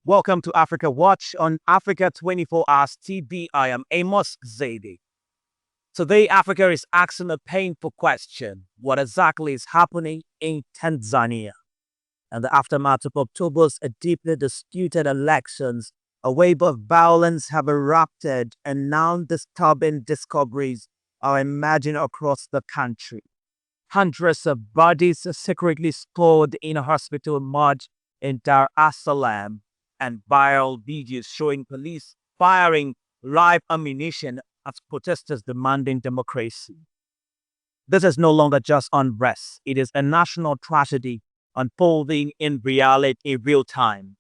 Welcome to Africa Watch on Africa 24 Hours TV. I am Amos Zaidi. Today, Africa is asking a painful question. What exactly is happening in Tanzania? And the aftermath of October's deeply disputed elections, a wave of violence have erupted and now disturbing discoveries are emerging across the country. Hundreds of bodies are secretly stored in a hospital morgue in Dar es Salaam, and viral videos showing police firing live ammunition at protesters demanding democracy. This is no longer just unrest, it is a national tragedy unfolding in reality in real time.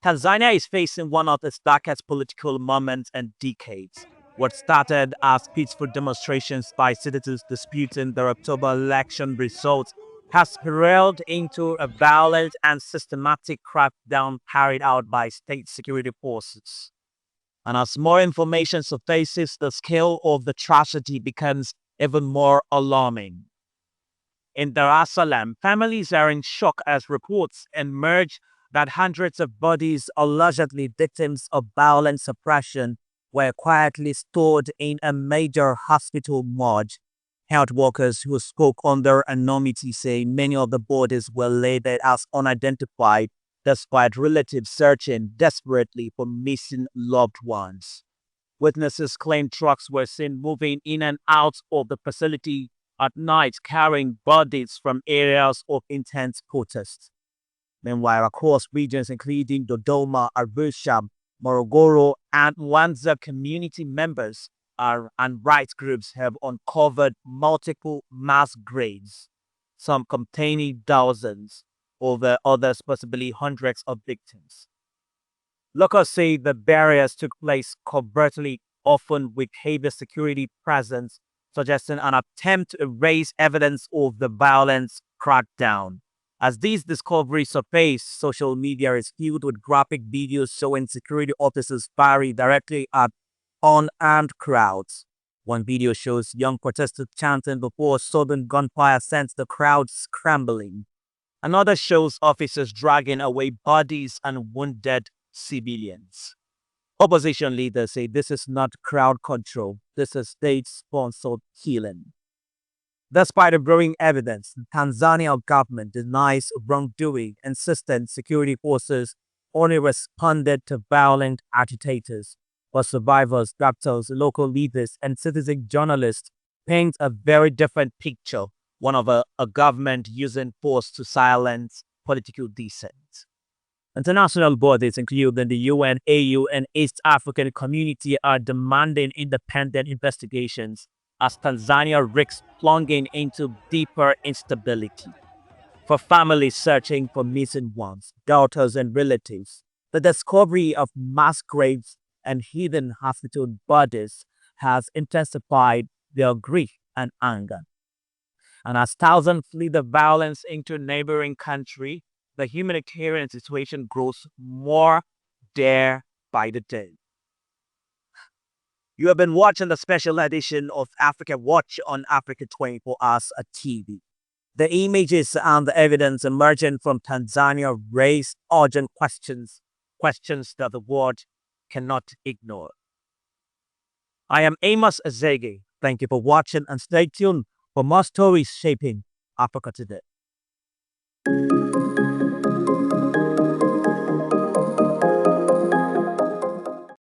Tanzania is facing one of its darkest political moments in decades. What started as peaceful demonstrations by citizens disputing the October election results has spiraled into a violent and systematic crackdown carried out by state security forces. And as more information surfaces, the scale of the tragedy becomes even more alarming. In Dar es Salaam, families are in shock as reports emerge that hundreds of bodies, allegedly victims of violent suppression, were quietly stored in a major hospital morgue. Health workers who spoke under anonymity say many of the bodies were labeled as unidentified, despite relatives searching desperately for missing loved ones. Witnesses claim trucks were seen moving in and out of the facility at night carrying bodies from areas of intense protest. Meanwhile, across regions including Dodoma, Arusha, Morogoro, and Mwanza, community members and rights groups have uncovered multiple mass graves, some containing thousands, over others possibly hundreds of victims. Locals say the burials took place covertly, often with heavy security presence, suggesting an attempt to erase evidence of the violence crackdown. As these discoveries surface, social media is filled with graphic videos showing security officers firing directly at unarmed crowds. One video shows young protesters chanting before sudden gunfire sends the crowd scrambling. Another shows officers dragging away bodies and wounded civilians. Opposition leaders say this is not crowd control, this is state-sponsored killing. Despite the growing evidence, the Tanzania government denies wrongdoing, insisting security forces only responded to violent agitators. But survivors, doctors, local leaders, and citizen journalists paint a very different picture, one of a government using force to silence political dissent. International bodies, including the UN, AU, and East African Community, are demanding independent investigations as Tanzania risks plunging into deeper instability. For families searching for missing ones, daughters, and relatives, the discovery of mass graves and hidden hospital bodies has intensified their grief and anger. And as thousands flee the violence into neighboring countries, the humanitarian situation grows more dire by the day. You have been watching the special edition of Africa Watch on Africa 24 Hours TV. The images and the evidence emerging from Tanzania raise urgent questions that the world cannot ignore. I am Amos Azege. Thank you for watching and stay tuned for more stories shaping Africa today.